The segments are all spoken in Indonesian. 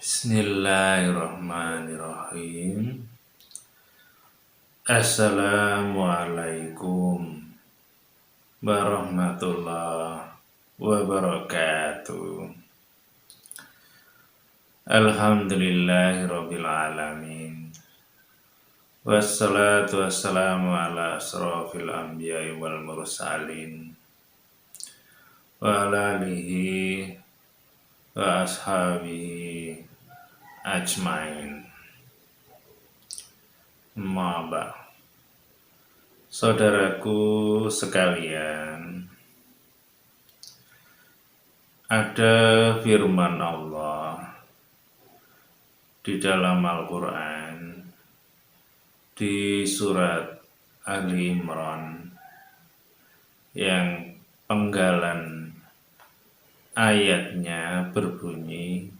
Bismillahirrahmanirrahim. Assalamualaikum warahmatullahi wabarakatuh. Alhamdulillahirabbil alamin. Wassalatu wassalamu ala asrofil anbiya'i wal mursalin wa ala alihi wa ashabihi ajmain. Maba, saudaraku sekalian, ada firman Allah di dalam Al-Quran di surat Ali Imran yang penggalan ayatnya berbunyi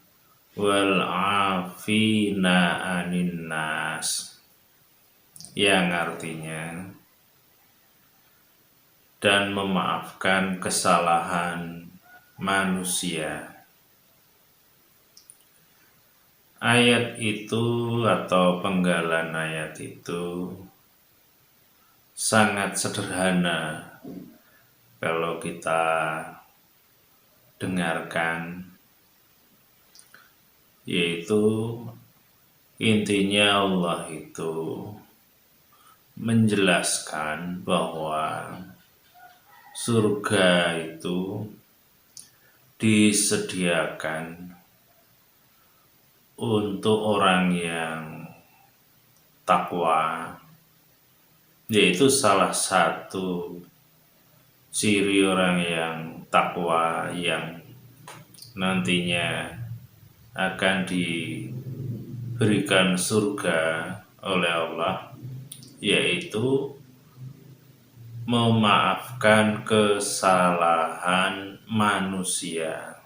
wal afina anin nas, yang artinya dan memaafkan kesalahan manusia. Ayat itu atau penggalan ayat itu sangat sederhana kalau kita dengarkan, yaitu intinya Allah itu menjelaskan bahwa surga itu disediakan untuk orang yang takwa, yaitu salah satu ciri orang yang takwa yang nantinya akan diberikan surga oleh Allah, yaitu memaafkan kesalahan manusia.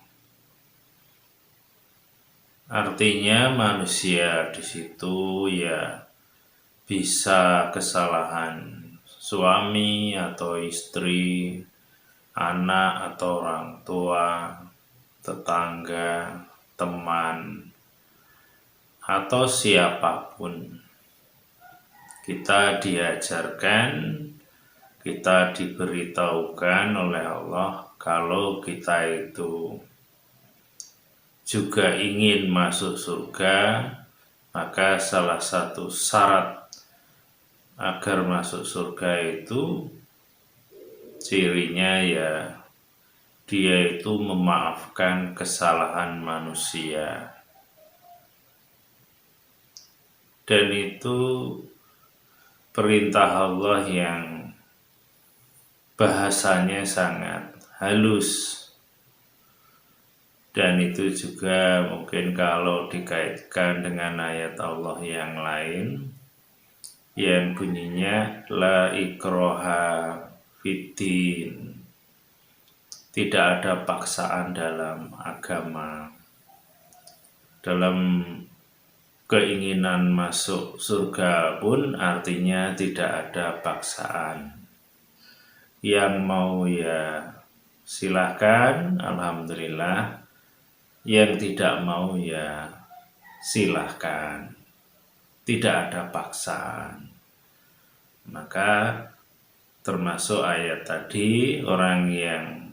Artinya manusia di situ ya bisa kesalahan suami atau istri, anak atau orang tua, tetangga, teman, atau siapapun. Kita diajarkan, kita diberitahukan oleh Allah kalau kita itu juga ingin masuk surga, maka salah satu syarat agar masuk surga itu cirinya ya dia itu memaafkan kesalahan manusia. Dan itu perintah Allah yang bahasanya sangat halus. Dan itu juga mungkin kalau dikaitkan dengan ayat Allah yang lain yang bunyinya la ikraha fiddin, tidak ada paksaan dalam agama. Dalam keinginan masuk surga pun artinya tidak ada paksaan. Yang mau ya silahkan, alhamdulillah. Yang tidak mau ya silahkan, tidak ada paksaan. Maka termasuk ayat tadi, orang yang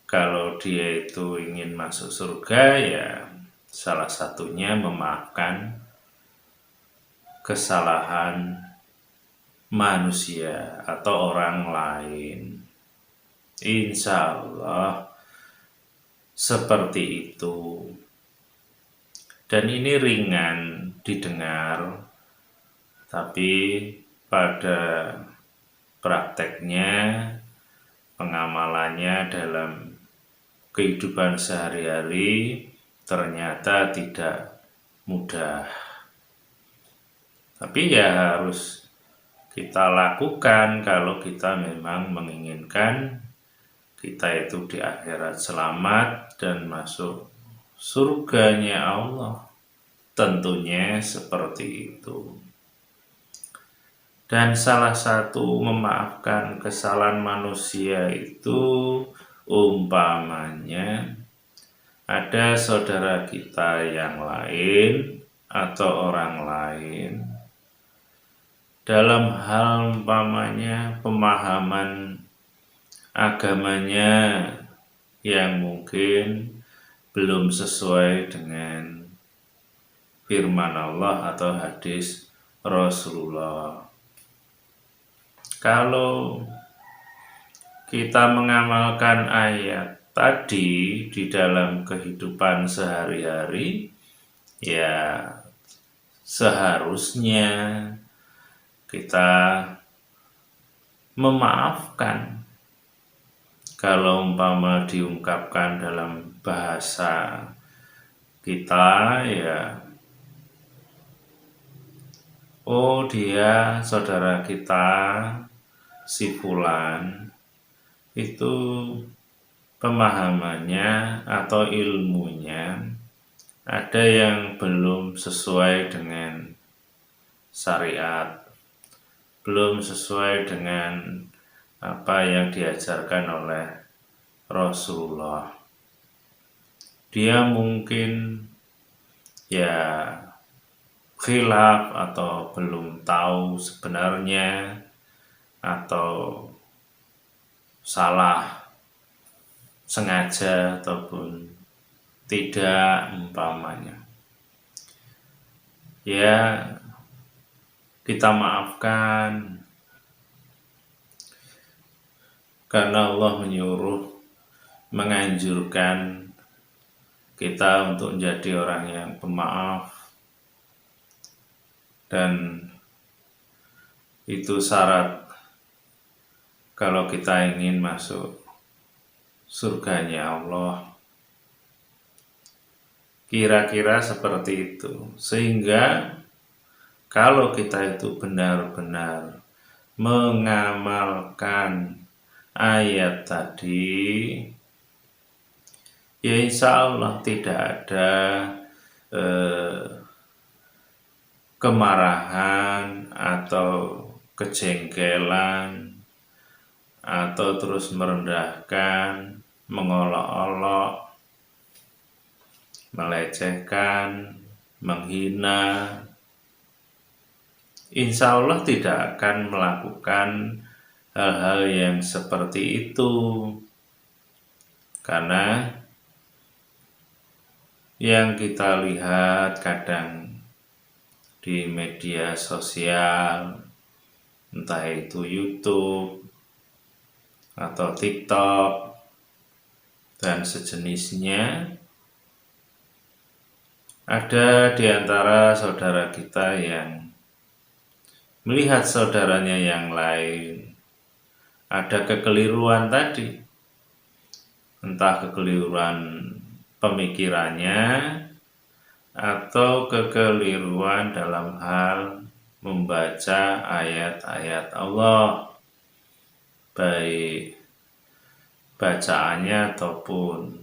kalau dia itu ingin masuk surga ya salah satunya memaafkan kesalahan manusia atau orang lain. Insya Allah seperti itu. Dan ini ringan didengar, tapi pada prakteknya, pengamalannya dalam kehidupan sehari-hari ternyata tidak mudah. Tapi ya harus kita lakukan kalau kita memang menginginkan kita itu di akhirat selamat dan masuk surganya Allah. Tentunya seperti itu. Dan salah satu memaafkan kesalahan manusia itu umpamanya ada saudara kita yang lain atau orang lain dalam hal umpamanya pemahaman agamanya yang mungkin belum sesuai dengan firman Allah atau hadis Rasulullah. Kalau kita mengamalkan ayat tadi di dalam kehidupan sehari-hari, ya seharusnya kita memaafkan. Kalau umpama diungkapkan dalam bahasa kita, ya oh dia saudara kita si fulan itu pemahamannya atau ilmunya ada yang belum sesuai dengan syariat, belum sesuai dengan apa yang diajarkan oleh Rasulullah. Dia mungkin ya khilaf atau belum tahu sebenarnya atau salah sengaja ataupun tidak umpamanya. Ya kita maafkan karena Allah menganjurkan kita untuk menjadi orang yang pemaaf, dan itu syarat kalau kita ingin masuk surganya Allah. Kira-kira seperti itu. Sehingga kalau kita itu benar-benar mengamalkan ayat tadi, ya insya Allah tidak ada kemarahan atau kejengkelan atau terus merendahkan, mengolok-olok, melecehkan, menghina. Insya Allah tidak akan melakukan hal-hal yang seperti itu, karena yang kita lihat kadang di media sosial, entah itu YouTube atau TikTok dan sejenisnya, ada di antara saudara kita yang melihat saudaranya yang lain ada kekeliruan tadi, entah kekeliruan pemikirannya atau kekeliruan dalam hal membaca ayat-ayat Allah, baik bacaannya ataupun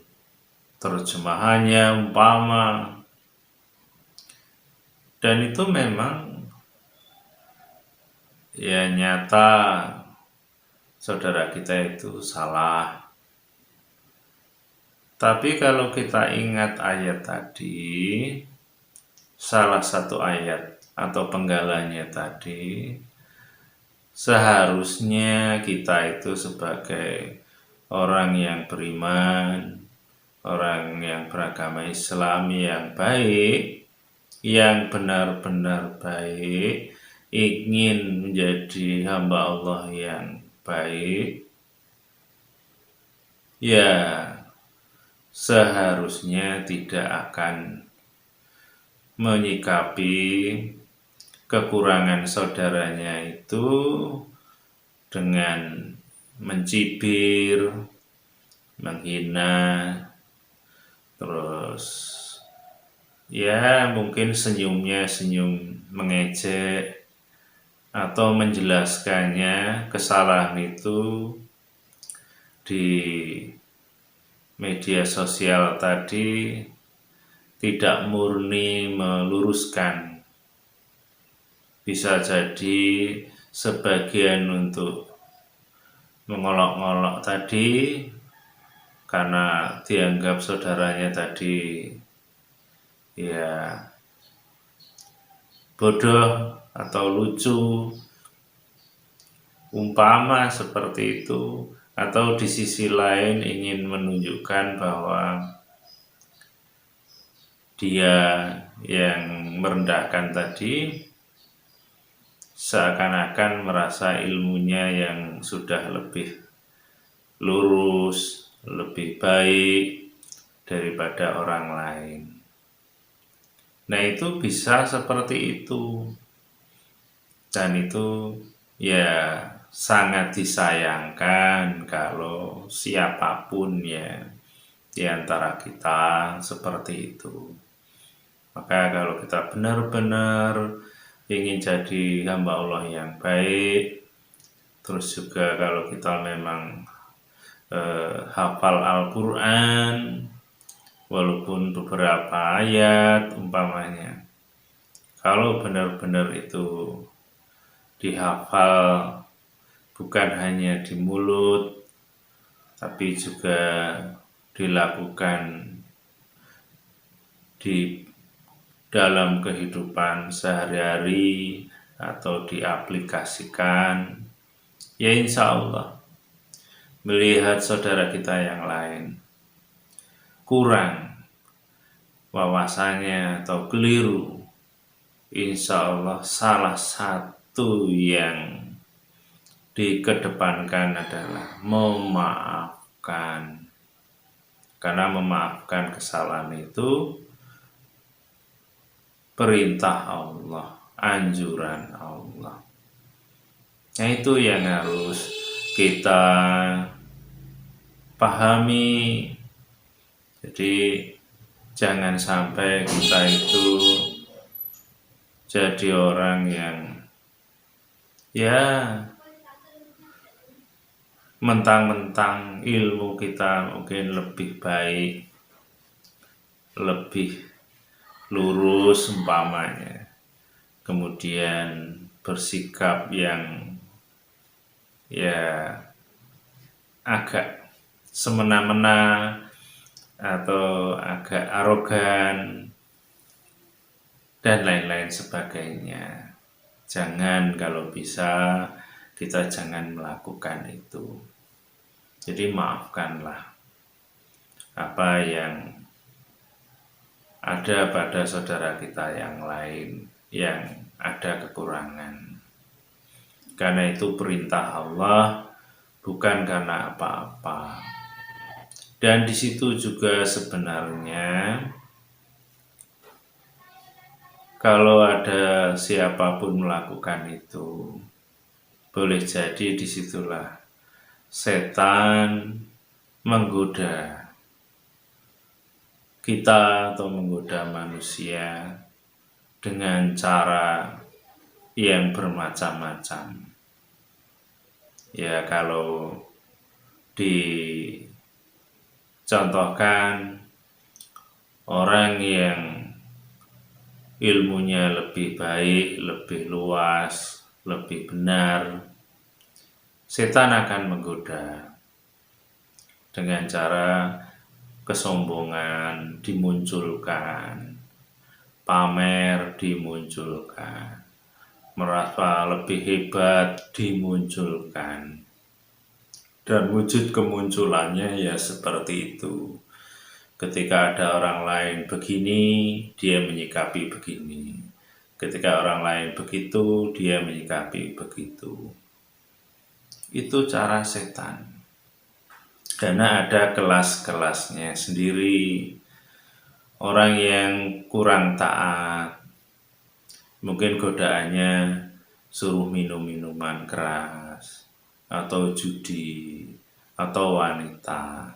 terjemahannya umpama. Dan itu memang ya nyata saudara kita itu salah. Tapi kalau kita ingat ayat tadi, salah satu ayat atau penggalanya tadi, seharusnya kita itu sebagai orang yang beriman, orang yang beragama Islam yang baik, yang benar-benar baik, ingin menjadi hamba Allah yang baik, ya seharusnya tidak akan menyikapi kekurangan saudaranya itu dengan mencibir, menghina, terus ya mungkin senyumnya senyum mengejek atau menjelaskannya kesalahan itu di media sosial tadi tidak murni meluruskan. Bisa jadi sebagian untuk mengolok-ngolok tadi, karena dianggap saudaranya tadi ya bodoh atau lucu, umpama seperti itu, atau di sisi lain ingin menunjukkan bahwa dia yang merendahkan tadi seakan-akan merasa ilmunya yang sudah lebih lurus, lebih baik daripada orang lain. Nah, itu bisa seperti itu. Dan itu ya sangat disayangkan kalau siapapun ya di antara kita seperti itu. Maka kalau kita benar-benar ingin jadi hamba Allah yang baik, terus juga kalau kita memang hafal Al-Quran, walaupun beberapa ayat umpamanya, kalau benar-benar itu dihafal bukan hanya di mulut, tapi juga dilakukan di dalam kehidupan sehari-hari atau diaplikasikan, ya insya Allah melihat saudara kita yang lain kurang wawasannya atau keliru, insya Allah salah satu yang dikedepankan adalah memaafkan. Karena memaafkan kesalahan itu perintah Allah, anjuran Allah. Nah, itu yang harus kita pahami. Jadi jangan sampai kita itu jadi orang yang ya mentang-mentang ilmu kita mungkin lebih baik, lebih lurus umpamanya, kemudian bersikap yang ya agak semena-mena atau agak arogan dan lain-lain sebagainya. Jangan, kalau bisa kita jangan melakukan itu. Jadi maafkanlah apa yang ada pada saudara kita yang lain yang ada kekurangan. Karena itu perintah Allah, bukan karena apa-apa. Dan di situ juga sebenarnya kalau ada siapapun melakukan itu, boleh jadi disitulah setan menggoda kita atau menggoda manusia dengan cara yang bermacam-macam. Ya, kalau dicontohkan orang yang ilmunya lebih baik, lebih luas, lebih benar, setan akan menggoda dengan cara kesombongan dimunculkan, pamer dimunculkan, merasa lebih hebat dimunculkan. Dan wujud kemunculannya ya seperti itu. Ketika ada orang lain begini, dia menyikapi begini. Ketika orang lain begitu, dia menyikapi begitu. Itu cara setan. Karena ada kelas-kelasnya sendiri. Orang yang kurang taat, mungkin godaannya suruh minum minuman keras, atau judi, atau wanita.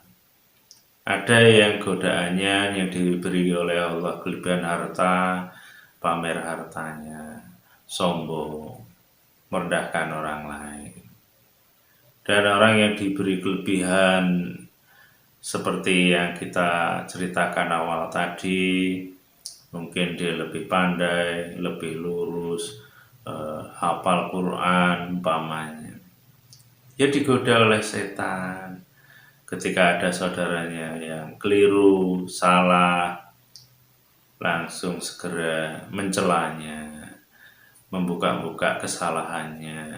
Ada yang godaannya yang diberi oleh Allah kelebihan harta, pamer hartanya, sombong, merendahkan orang lain. Dan orang yang diberi kelebihan seperti yang kita ceritakan awal tadi, mungkin dia lebih pandai, lebih lurus, hafal Quran umpamanya, ya digoda oleh setan. ketika ada saudaranya yang keliru, salah, langsung segera mencelanya, membuka-buka kesalahannya,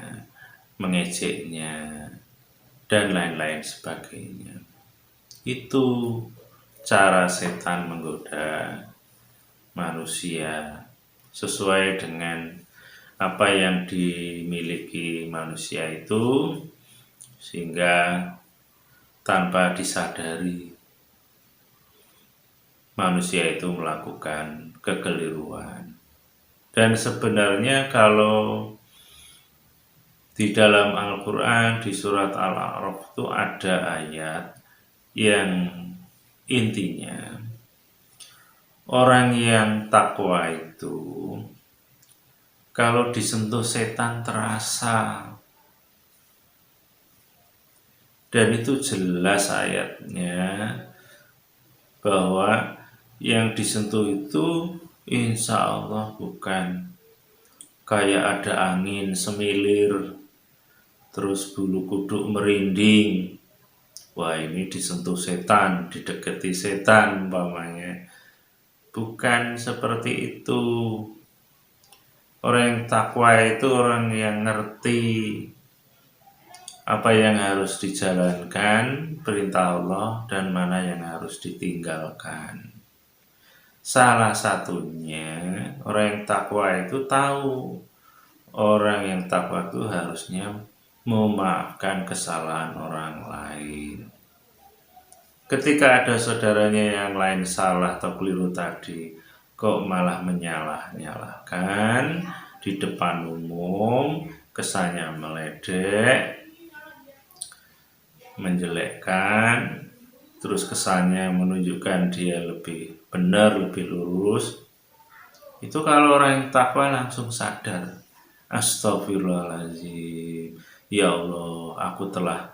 mengejeknya, dan lain-lain sebagainya. Itu cara setan menggoda manusia sesuai dengan apa yang dimiliki manusia itu, sehingga tanpa disadari manusia itu melakukan kekeliruan. Dan sebenarnya kalau di dalam Al-Quran, di surat Al-A'raf itu ada ayat yang intinya orang yang takwa itu kalau disentuh setan terasa. Dan itu jelas ayatnya bahwa yang disentuh itu insya Allah bukan kayak ada angin semilir terus bulu kuduk merinding, wah ini disentuh setan, didekati setan umpamanya. Bukan seperti itu. Orang yang takwa itu orang yang ngerti apa yang harus dijalankan perintah Allah dan mana yang harus ditinggalkan. Salah satunya orang yang takwa itu tahu orang yang takwa itu harusnya memaafkan kesalahan orang lain. Ketika ada saudaranya yang lain salah atau keliru tadi, kok malah menyalah-nyalahkan di depan umum, kesannya meledek, menjelekkan, terus kesannya menunjukkan dia lebih benar, lebih lurus. Itu kalau orang yang takwa langsung sadar, astagfirullahaladzim, ya Allah, aku telah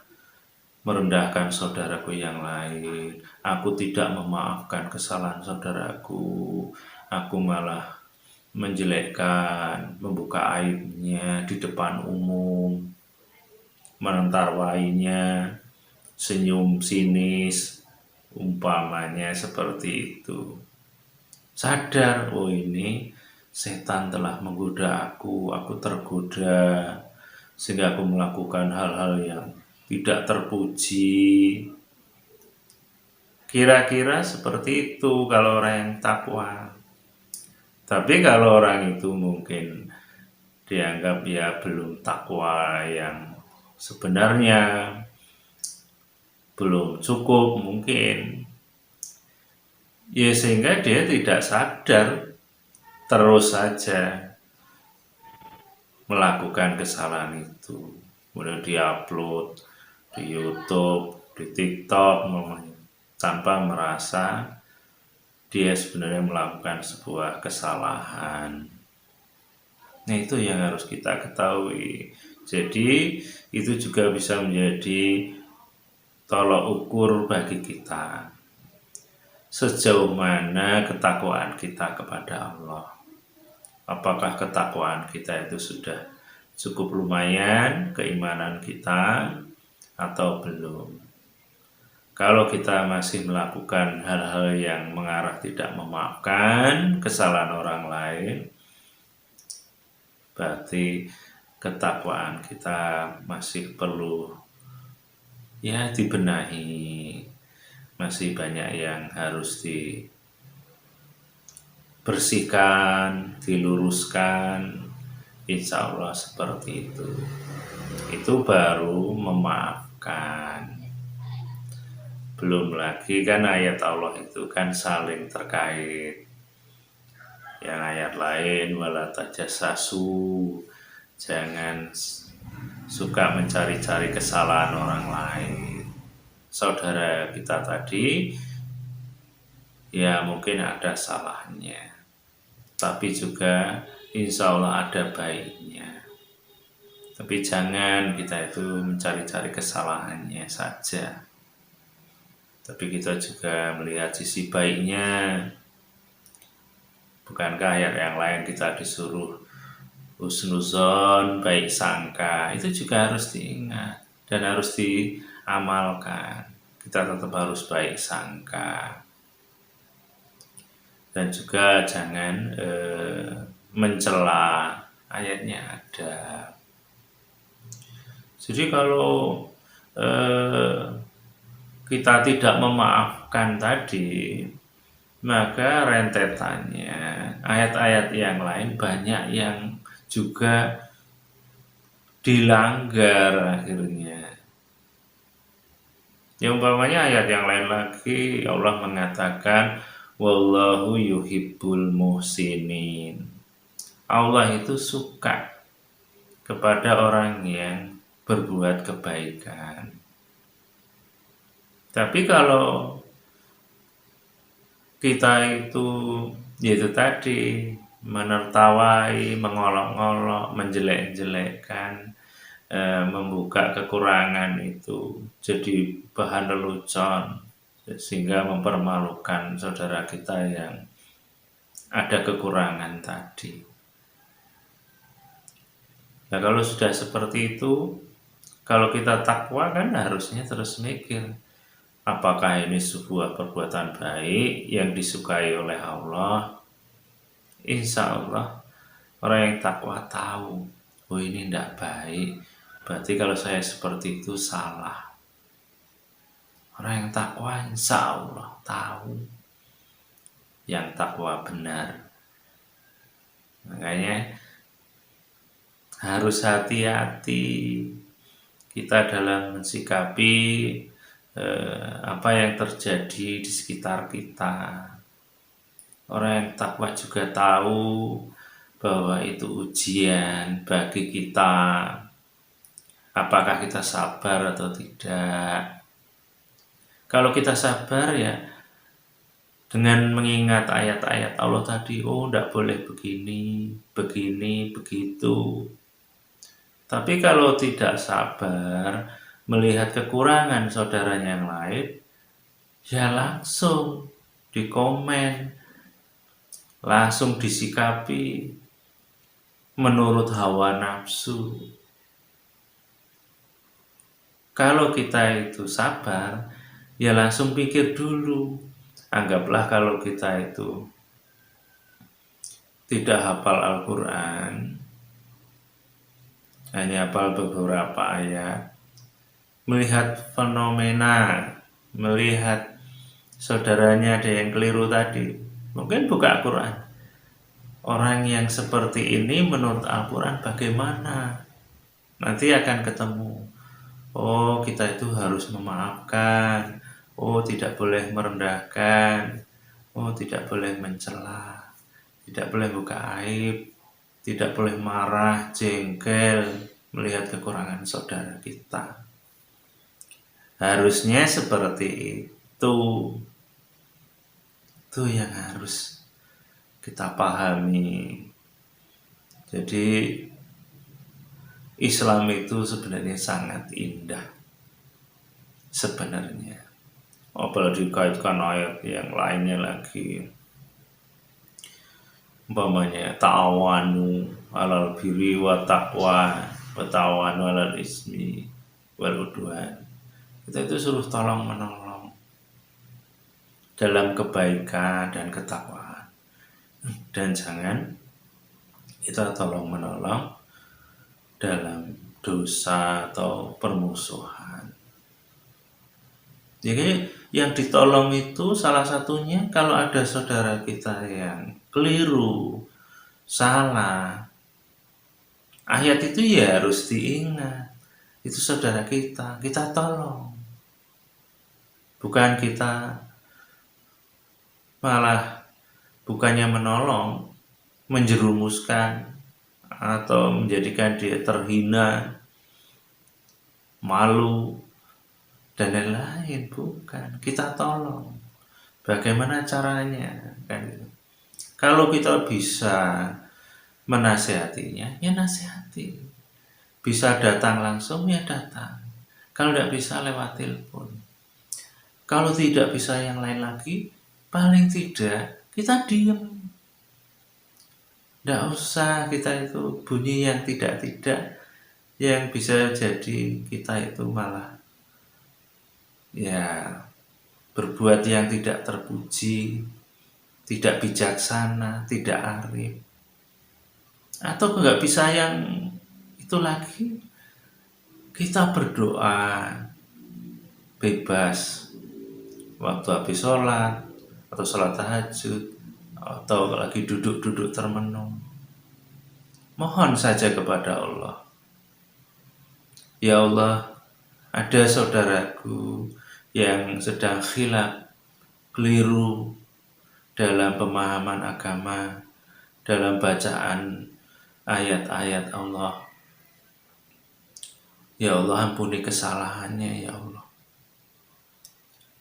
merendahkan saudaraku yang lain, aku tidak memaafkan kesalahan saudaraku, aku malah menjelekkan, membuka aibnya di depan umum, menentarwainya, senyum sinis, umpamanya seperti itu. Sadar, oh ini setan telah menggoda aku tergoda, sehingga aku melakukan hal-hal yang tidak terpuji. Kira-kira seperti itu kalau orang yang takwa. Tapi kalau orang itu mungkin dianggap ya belum takwa yang sebenarnya, belum cukup mungkin, ya sehingga dia tidak sadar, terus saja melakukan kesalahan itu, kemudian diupload di YouTube, di TikTok, tanpa merasa dia sebenarnya melakukan sebuah kesalahan. Nah itu yang harus kita ketahui. Jadi itu juga bisa menjadi tolok ukur bagi kita, sejauh mana ketakwaan kita kepada Allah. Apakah ketakwaan kita itu sudah cukup lumayan, keimanan kita, atau belum. Kalau kita masih melakukan hal-hal yang mengarah tidak memaafkan kesalahan orang lain, berarti ketakwaan kita masih perlu ya dibenahi, masih banyak yang harus dibersihkan, diluruskan. Insya Allah seperti itu. Itu baru memaafkan. Belum lagi kan ayat Allah itu kan saling terkait. Yang ayat lain, wala tajassasu, jangan suka mencari-cari kesalahan orang lain. Saudara kita tadi ya mungkin ada salahnya, tapi juga insya Allah ada baiknya. Tapi jangan kita itu mencari-cari kesalahannya saja, tapi kita juga melihat sisi baiknya. Bukankah ayat yang lain kita disuruh husnuzon, baik sangka, itu juga harus diingat dan harus diamalkan. kita tetap harus baik sangka. Dan juga jangan mencela, ayatnya ada. Jadi kalau kita tidak memaafkan tadi, maka rentetannya ayat-ayat yang lain banyak yang juga dilanggar akhirnya. Ya umpamanya ayat yang lain lagi, Allah mengatakan wallahu yuhibbul muhsinin. Allah itu suka kepada orang yang berbuat kebaikan. Tapi kalau kita itu yaitu tadi menertawai, mengolok-olok, menjelek-jelekkan, membuka kekurangan itu jadi bahan lelucon sehingga mempermalukan saudara kita yang ada kekurangan tadi. Nah kalau sudah seperti itu, kalau kita takwa kan harusnya terus mikir, apakah ini sebuah perbuatan baik yang disukai oleh Allah? Insya Allah orang yang takwa tahu, oh ini tidak baik, berarti kalau saya seperti itu salah. Orang yang takwa insya Allah tahu yang takwa benar. Makanya harus hati-hati kita dalam mensikapi apa yang terjadi di sekitar kita. Orang yang takwa juga tahu bahwa itu ujian bagi kita. Apakah kita sabar atau tidak? Kalau kita sabar ya dengan mengingat ayat-ayat Allah tadi, oh tidak boleh begini, begini, begitu. Tapi kalau tidak sabar, melihat kekurangan saudaranya yang lain, ya langsung dikomen, langsung disikapi menurut hawa nafsu. Kalau kita itu sabar, ya langsung pikir dulu. Anggaplah kalau kita itu tidak hafal Al-Quran, hanya hafal beberapa ayat, melihat fenomena, melihat saudaranya ada yang keliru tadi, mungkin buka Al-Quran. Orang yang seperti ini menurut Al-Quran bagaimana? Nanti akan ketemu. Oh, kita itu harus memaafkan. Oh, tidak boleh merendahkan. Oh, tidak boleh mencela. Tidak boleh buka aib. Tidak boleh marah, jengkel melihat kekurangan saudara kita. Harusnya seperti itu. Itu yang harus kita pahami. Jadi Islam itu sebenarnya sangat indah. Sebenarnya. Apalagi dikaitkan ayat yang lainnya lagi. Umpamanya ta'awanu 'alal birri wa taqwa wa ta'awanu 'alal ismi wal udwan. Kita itu suruh tolong menolong dalam kebaikan dan ketakwaan. Dan jangan kita tolong menolong dalam dosa atau permusuhan. Jadi yang ditolong itu salah satunya kalau ada saudara kita yang keliru, salah, ayat itu ya harus diingat. Itu saudara kita tolong. Bukan kita malah bukannya menolong, menjerumuskan atau menjadikan dia terhina, malu, dan lain-lain. Bukan, kita tolong. Bagaimana caranya? Kan? Kalau kita bisa menasihatinya, ya nasihati. Bisa datang langsung, ya datang. Kalau tidak bisa lewat telepon. Kalau tidak bisa yang lain lagi, paling tidak kita diam. Tidak usah kita itu bunyi yang tidak-tidak, yang bisa jadi kita itu malah ya berbuat yang tidak terpuji, tidak bijaksana, tidak arif. Atau nggak bisa yang itu lagi, kita berdoa bebas waktu habis sholat, atau sholat tahajud, atau lagi duduk-duduk termenung. Mohon saja kepada Allah, ya Allah, ada saudaraku yang sedang khilaf, keliru dalam pemahaman agama, dalam bacaan ayat-ayat Allah. Ya Allah, ampuni kesalahannya, ya Allah.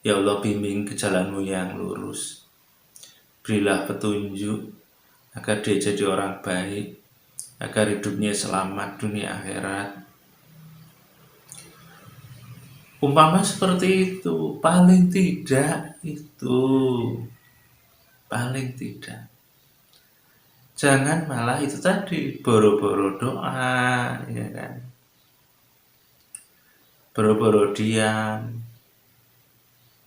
Ya Allah, bimbing ke jalanmu yang lurus. Berilah petunjuk agar dia jadi orang baik, agar hidupnya selamat dunia akhirat. Umpama seperti itu, paling tidak jangan malah itu tadi, boro-boro doa, ya kan, boro-boro diam,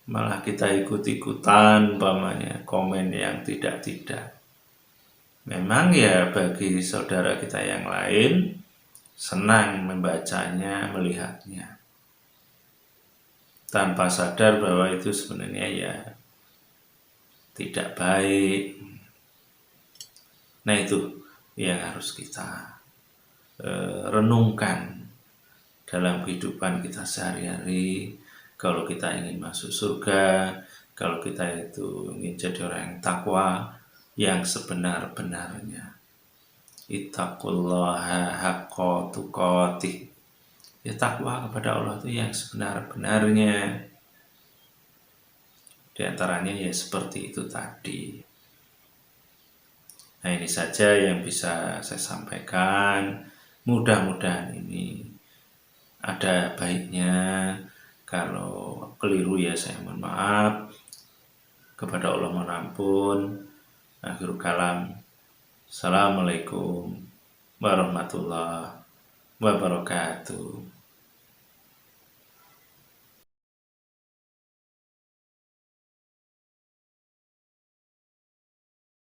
malah kita ikut-ikutan umpamanya komen yang tidak-tidak. Memang ya bagi saudara kita yang lain senang membacanya, melihatnya, tanpa sadar bahwa itu sebenarnya ya tidak baik. Nah, itu yang harus kita renungkan dalam kehidupan kita sehari-hari. Kalau kita ingin masuk surga, kalau kita itu ingin jadi orang yang takwa, yang sebenar-benarnya. Ittaqullaha haqqa tuqatih. Ya, takwa kepada Allah itu yang sebenar-benarnya. Di antaranya ya seperti itu tadi. Nah, ini saja yang bisa saya sampaikan. Mudah-mudahan ini ada baiknya. Kalau keliru ya saya mohon maaf. Kepada Allah mohon ampun. Akhirul kalam. Assalamualaikum warahmatullahi wabarakatuh.